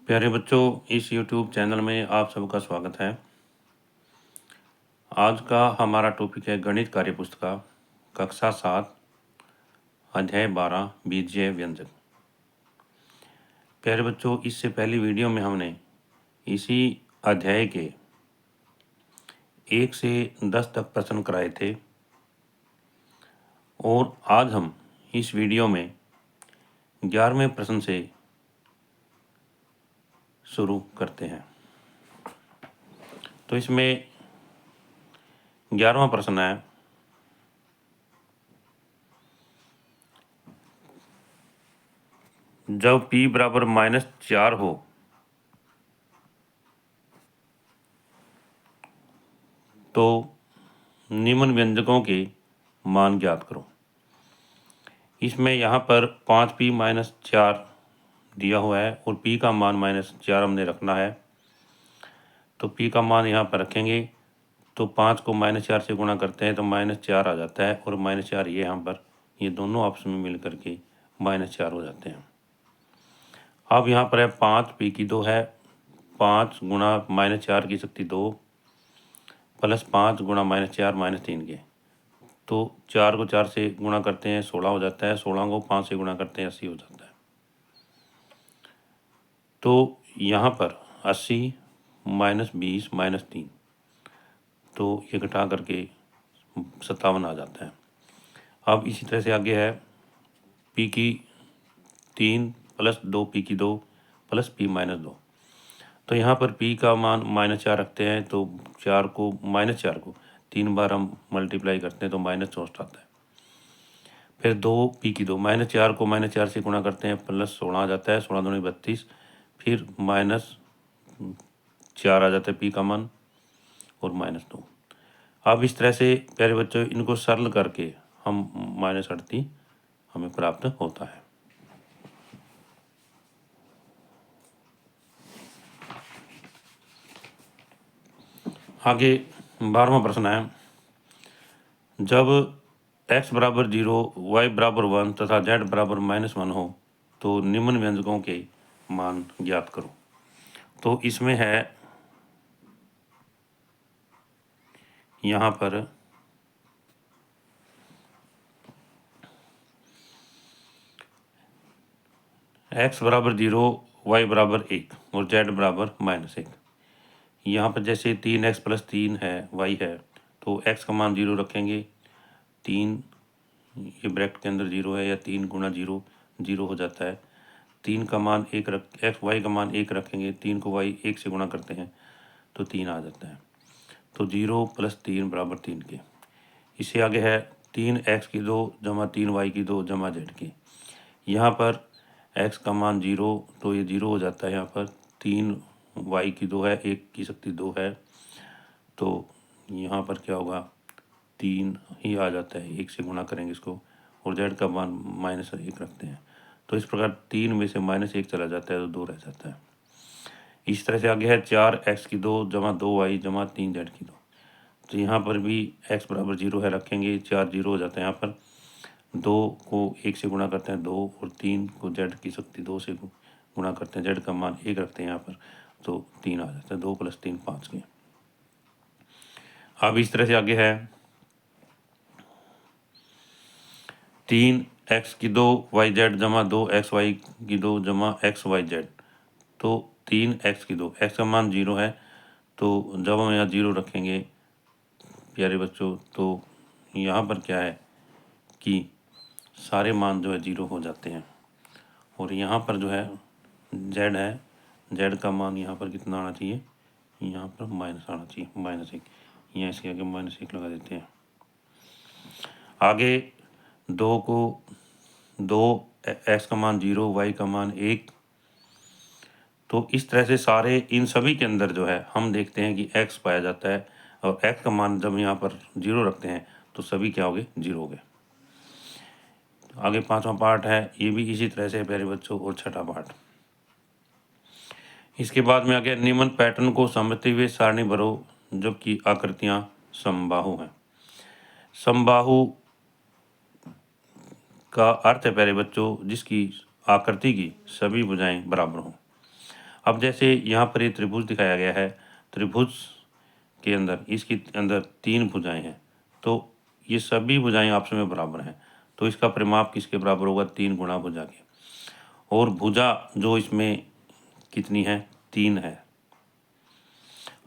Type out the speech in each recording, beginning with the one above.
प्यारे बच्चों, इस YouTube चैनल में आप सबका स्वागत है। आज का हमारा टॉपिक है गणित कार्यपुस्तिका कक्षा 7 अध्याय 12 बीजीय व्यंजक। प्यारे बच्चों, इससे पहली वीडियो में हमने इसी अध्याय के 1 से 10 तक प्रश्न कराए थे और आज हम इस वीडियो में 11वें प्रश्न से शुरू करते हैं। तो इसमें 11वां प्रश्न है, जब p बराबर -4 हो तो निम्न व्यंजकों के मान ज्ञात करो। इसमें यहाँ पर 5p - 4 दिया हुआ है और p का मान -4 हमने रखना है। तो p का मान यहाँ पर रखेंगे तो 5 को -4 से गुणा करते हैं तो -4 आ जाता है और -4 ये यहाँ पर ये दोनों आपस में मिल करके -4 हो जाते हैं। अब यहाँ पर है 5 p की 2 है, 5 गुणा -4 की शक्ति 2 प्लस 5 गुणा -4 -3 के, तो 4 को 4 से गुणा करते हैं 16 हो जाता है, 16 को 5 से गुणा करते हैं 80 हो जाता है। तो यहाँ पर 80 -20 -3, तो ये घटा करके 57 आ जाता है। अब इसी तरह से आगे है p की 3 प्लस 2p की 2 प्लस p -2। तो यहाँ पर p का मान -4 रखते हैं तो 4 को -4 को 3 बार हम मल्टीप्लाई करते हैं तो -64 आता है। फिर 2p की 2 -4 को -4 से गुणा करते हैं प्लस 16 आ जाता है, 16 दूनी 32, फिर -4 आ जाता है p का मान और -2। अब इस तरह से प्यारे बच्चों इनको सरल करके हम -38 हमें प्राप्त होता है। आगे 12वां प्रश्न है, जब x बराबर 0, y बराबर 1 तथा z बराबर -1 हो तो निम्न व्यंजकों के मान ज्ञात करो। तो इसमें है यहाँ पर x बराबर 0, y बराबर 1 और z बराबर -1। यहाँ पर जैसे 3x + 3 है y है तो x का मान 0 रखेंगे, 3 ये ब्रैकेट के अंदर 0 है या 3 गुणा 0 0 हो जाता है। 3 का मान 1 रख x y का मान 1 रखेंगे, 3 को y 1 से गुणा करते हैं तो 3 आ जाता है। तो 0 + 3 बराबर 3 के। इससे आगे है 3x की 2 जमा 3y की 2 जमा z की। यहाँ पर x का मान 0 तो ये 0 हो जाता है। यहाँ पर 3y की 2 है, 1 की शक्ति 2 है, तो यहाँ पर क्या होगा 3 ही आ जाता है, 1 से गुणा करेंगे इसको और z का मान -1 रखते हैं। तो इस प्रकार 3 में से -1 चला जाता है तो 2 रह जाता है। इस तरह से आगे है 4x की 2 जमा 2y जमा 3z की 2। तो यहाँ पर भी x बराबर 0 है रखेंगे, 4 0 हो जाता है। यहाँ पर 2 को 1 से गुणा करते हैं 2 और 3 को z की शक्ति 2 से गुणा करते हैं, z का मान 1 रखते हैं यहाँ पर तो 3 आ जाता है। 2 + 3 5 के। अब इस तरह से आगे है 3x की 2 yz जमा 2xy की 2 जमा xyz। तो 3x की 2, x का मान 0 है तो जब हम यहाँ 0 रखेंगे प्यारे बच्चों तो यहाँ पर क्या है कि सारे मान जो है 0 हो जाते हैं और यहाँ पर जो है z है, z का मान यहाँ पर कितना आना चाहिए, यहाँ पर माइनस आना चाहिए, -1। यहाँ इसके आगे -1 लगा देते हैं। आगे 2 को 2 x का मान 0 y का मान 1। तो इस तरह से सारे इन सभी के अंदर जो है हम देखते हैं कि x पाया जाता है और x का मान जब यहाँ पर 0 रखते हैं तो सभी क्या हो गए 0 हो गए। आगे 5वां पार्ट है, ये भी इसी तरह से प्यारे बच्चों और 6ठा पार्ट। इसके बाद में आगे निम्न पैटर्न को समझते हुए सारणी भरो जबकि आकृतियां समबाहु हैं। समबाहु का अर्थ है प्यारे बच्चों जिसकी आकृति की सभी भुजाएं बराबर हों। अब जैसे यहाँ पर ये त्रिभुज दिखाया गया है, त्रिभुज के अंदर इसके अंदर 3 भुजाएं हैं, तो ये सभी भुजाएं आपस में बराबर हैं, तो इसका परिमाप किसके बराबर होगा? 3 गुणा भुजा के। और भुजा जो इसमें कितनी है? 3 है।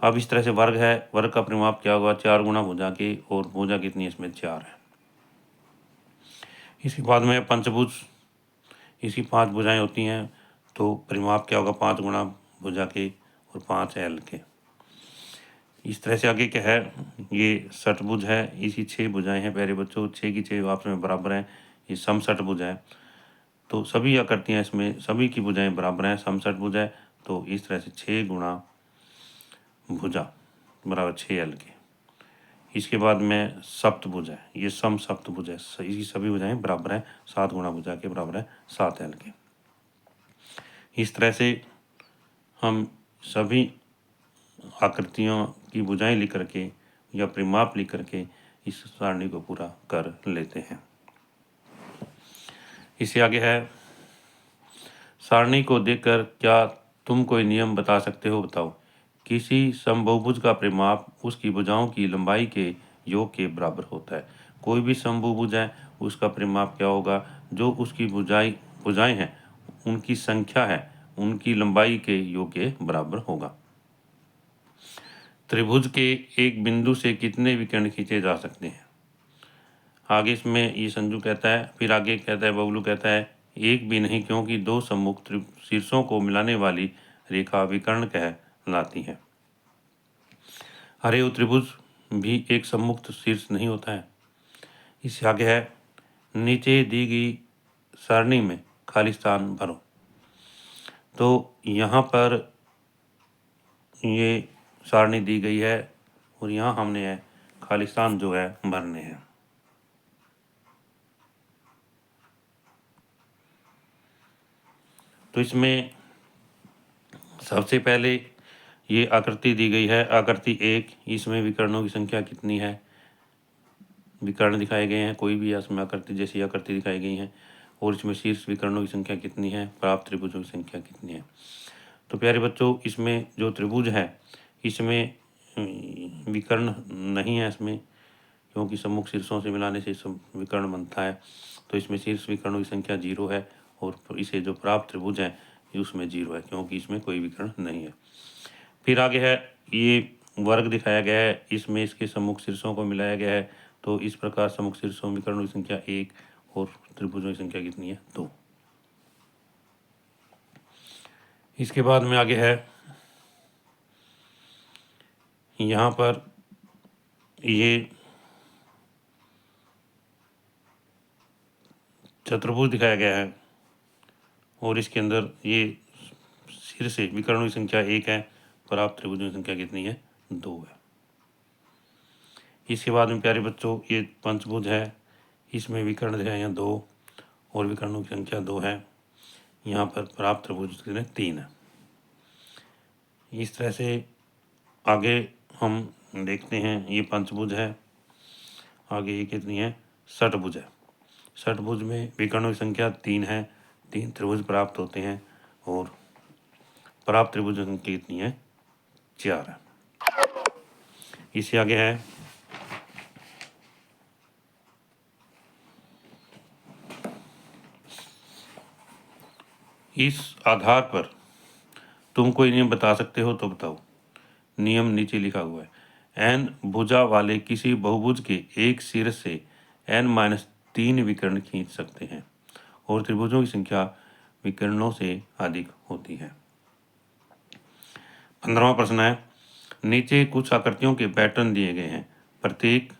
अब इस तरह से वर्ग है, वर्ग का परिमाप क्या होगा? 4 गुणा भुजा के, और भुजा कितनी है इसमें? 4 है। इसके बाद में पंचभुज, इसकी 5 भुजाएं होती हैं, तो परिमाप क्या होगा? 5 गुणा भुजा के और 5 एल के। इस तरह से आगे क्या है? ये षटभुज है, इसकी 6 भुजाएं हैं प्यारे बच्चों, 6 की 6 आपस में बराबर हैं, ये समषटभुज है। तो सभी आकृतियाँ इसमें सभी की भुजाएं बराबर हैं, समषटभुज है। तो इस तरह से 6 गुणा भुजा बराबर 6 एल के। इसके बाद में सप्तभुज है, ये समसप्तभुज है, इसकी सभी भुजाएं बराबर हैं, 7 गुणा भुजा के बराबर है 7 एल के। इस तरह से हम सभी आकृतियों की भुजाएं लिख करके या परिमाप लिख करके इस सारणी को पूरा कर लेते हैं। इससे आगे है, सारणी को देखकर क्या तुम कोई नियम बता सकते हो? बताओ। किसी समबहुभुज का परिमाप उसकी भुजाओं की लंबाई के योग के बराबर होता है। कोई भी समबहुभुज है, उसका परिमाप क्या होगा? जो उसकी भुजाएं हैं, उनकी संख्या है, उनकी लंबाई के योग के बराबर होगा। त्रिभुज के एक बिंदु से कितने विकर्ण खींचे जा सकते हैं? आगे इसमें ये संजू कहता है, फिर आगे कहता है, बबलू कहता है, एक भी नहीं, क्योंकि 2 सम्मुख शीर्षों को मिलाने वाली रेखा विकर्ण कहलाती है। अरे वो त्रिभुज भी एक सम्मुख शीर्ष नहीं होता है। इससे आगे है, नीचे दी गई सारणी में खाली स्थान भरो। तो यहाँ पर ये सारणी दी गई है और यहाँ हमने खाली स्थान जो है भरने हैं। तो इसमें सबसे पहले ये आकृति दी गई है, आकृति 1, इसमें विकर्णों की संख्या कितनी है? विकर्ण दिखाए गए हैं, कोई भी इसमें आकृति जैसी आकृति दिखाई गई हैं, और इसमें शीर्ष विकर्णों की संख्या कितनी है? प्राप्त त्रिभुजों की संख्या कितनी है? तो प्यारे बच्चों, इसमें जो त्रिभुज है इसमें विकर्ण नहीं है इसमें, क्योंकि सम्मुख शीर्षों से मिलाने से सब विकर्ण बनता है। तो इसमें शीर्ष विकर्णों की संख्या 0 है, और इसे जो प्राप्त त्रिभुज है उसमें 0 है, क्योंकि इसमें कोई विकर्ण नहीं है। फिर आगे है, ये वर्ग दिखाया गया है, इसमें इसके सम्मुख शीर्षों को मिलाया गया है। तो इस प्रकार सम्मुख शीर्षों विकर्णों की संख्या 1 और त्रिभुजों की संख्या कितनी है? 2। इसके बाद में आगे है, यहाँ पर ये चतुर्भुज दिखाया गया है, और इसके अंदर ये शीर्ष विकर्णों की संख्या 1 है, प्राप्त त्रिभुजों की संख्या कितनी है? 2 है। इसके बाद में प्यारे बच्चों, ये पंचभुज है, इसमें विकर्ण है यहाँ 2 और विकर्णों की संख्या 2 है। यहाँ पर प्राप्त त्रिभुज कितने? 3 है। इस तरह से आगे हम देखते हैं, ये पंचभुज है, आगे ये कितनी है? षटभुज है। षटभुज में विकर्णों की संख्या 3 है, 3 त्रिभुज प्राप्त होते हैं, और प्राप्त त्रिभुज की संख्या कितनी है? 4 है। इससे आगे है, इस आधार पर तुम कोई नियम बता सकते हो तो बताओ। नियम नीचे लिखा हुआ है, n भुजा वाले किसी बहुभुज के एक शीर्ष से n-3 विकर्ण खींच सकते हैं, और त्रिभुजों की संख्या विकर्णों से अधिक होती है। 15वां प्रश्न है, नीचे कुछ आकृतियों के पैटर्न दिए गए हैं, प्रत्येक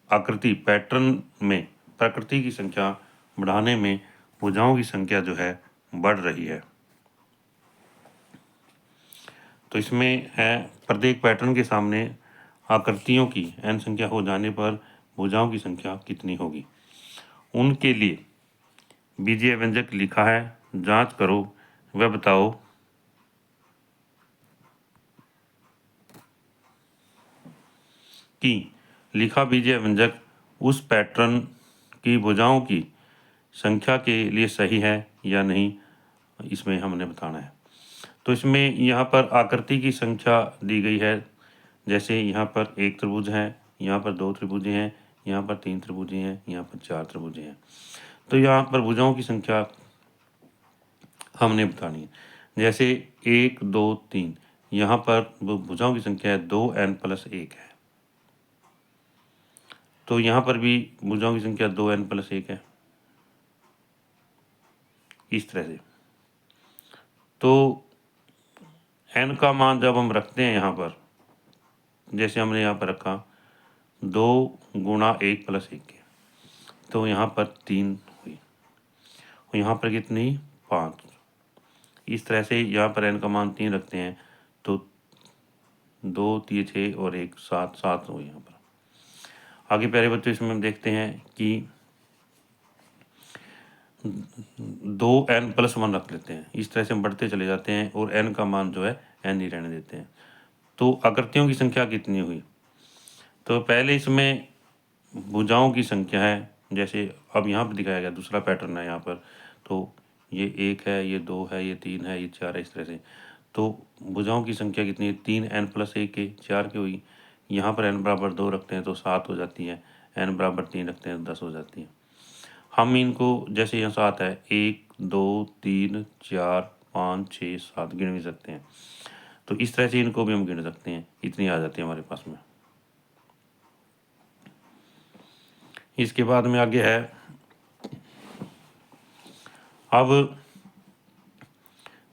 आकृति पैटर्न में प्रकृति की संख्या बढ़ाने में भुजाओं की संख्या जो है बढ़ रही है। तो इसमें है, प्रत्येक पैटर्न के सामने आकृतियों की n संख्या हो जाने पर भुजाओं की संख्या कितनी होगी? उनके लिए बीजीय व्यंजक लिखा है, जांच करो वह बताओ कि लिखा बीजीय व्यंजक उस पैटर्न की भुजाओं की संख्या के लिए सही है या नहीं, इसमें हमने बताना है। तो इसमें यहाँ पर आकृति की संख्या दी गई है। जैसे यहाँ पर एक त्रिभुज है, यहाँ पर दो त्रिभुजें हैं, यहाँ पर तीन त्रिभुजें हैं, यहाँ पर चार त्रिभुजें हैं। तो यहाँ पर भुजाओं की संख्या हमने बतानी है। जैसे 1 2 3, यहाँ पर भुजाओं की संख्या है 2n+1 है। तो यहाँ पर भी भुजाओं की संख्या 2n+1 है, इस तरह से। तो n का मान जब हम रखते हैं यहाँ पर, जैसे हमने यहाँ पर रखा 2 गुणा 1+1 के, तो यहाँ पर 3 हुई और यहाँ पर कितनी 5। इस तरह से यहाँ पर n का मान 3 रखते हैं तो 2 3 6 और 1 7 7 हुई यहाँ पर। आगे प्यारे बच्चों इसमें हम देखते हैं कि 2n+1 रख लेते हैं। इस तरह से हम बढ़ते चले जाते हैं और n का मान जो है n ही रहने देते हैं। तो आकृतियों की संख्या कितनी हुई? तो पहले इसमें भुजाओं की संख्या है, जैसे अब यहाँ पर दिखाया गया दूसरा पैटर्न है यहाँ पर। तो ये 1 है, ये 2 है, ये 3 है, ये 4 है, इस तरह से। तो भुजाओं की संख्या कितनी है? 3n+1 के 4 की हुई। यहाँ पर n बराबर 2 रखते हैं तो 7 हो जाती है, n बराबर 3 रखते हैं तो 10 हो जाती है। हम इनको जैसे यहाँ 7 है, 1 2 3 4 5 6 7 गिन भी सकते हैं। तो इस तरह से इनको भी हम गिन सकते हैं, इतनी आ जाती है हमारे पास में। इसके बाद में आगे है, अब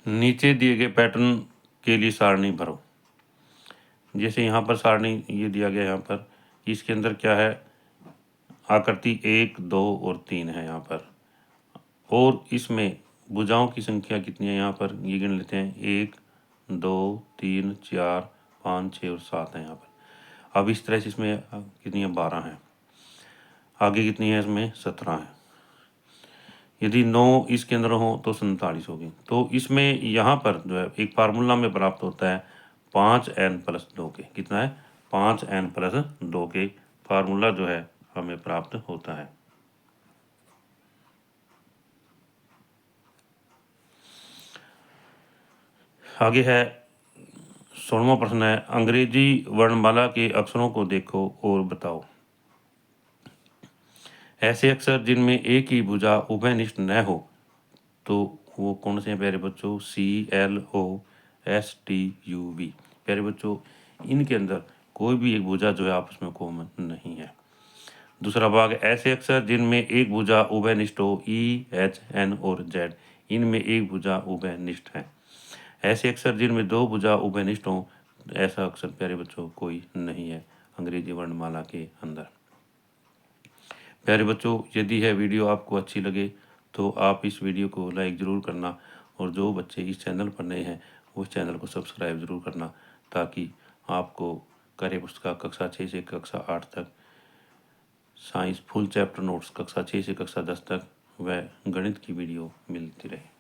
नीचे दिए गए पैटर्न के लिए सारणी भरो। जैसे यहाँ पर सारणी ये दिया गया, यहाँ पर इसके अंदर क्या है, आकृति 1 2 और 3 है यहाँ पर, और इसमें भुजाओं की संख्या कितनी है यहाँ पर ये गिन लेते हैं, 1 2 3 4 5 6 और 7 है यहाँ पर। अब इस तरह से इसमें कितनी है, 12 है। आगे कितनी है, इसमें 17 है। यदि 9 इसके अंदर हो तो 47 होगी। तो इसमें यहाँ पर जो है एक फार्मूला में प्राप्त होता है 5n+2 के, कितना है, 5n+2 के फार्मूला जो है हमें प्राप्त होता है। आगे है 16वां प्रश्न है, अंग्रेजी वर्णमाला के अक्षरों को देखो और बताओ। ऐसे अक्षर जिनमें एक ही भुजा उभयनिष्ठ न हो तो वो कौन से हैं प्यारे बच्चों? CLOSTUV। प्यारे बच्चों इनके अंदर कोई भी एक भुजा जो है आपस में कॉमन नहीं है। दूसरा भाग, ऐसे अक्षर जिनमें एक भुजा उभयनिष्ठ हो, E H N और Z, इनमें एक भुजा उभयनिष्ठ है। ऐसे अक्षर जिनमें दो भुजा उभयनिष्ठ हों, ऐसा अक्षर प्यारे बच्चों कोई नहीं है अंग्रेजी वर्णमाला के अंदर। प्यारे बच्चों यदि यह वीडियो आपको अच्छी लगे तो आप इस वीडियो को लाइक ज़रूर करना, और जो बच्चे इस चैनल पर नए हैं वो इस चैनल को सब्सक्राइब ज़रूर करना, ताकि आपको कार्य पुस्तिका कक्षा 6 से कक्षा 8 तक, साइंस फुल चैप्टर नोट्स कक्षा 6 से कक्षा 10 तक व गणित की वीडियो मिलती रहे।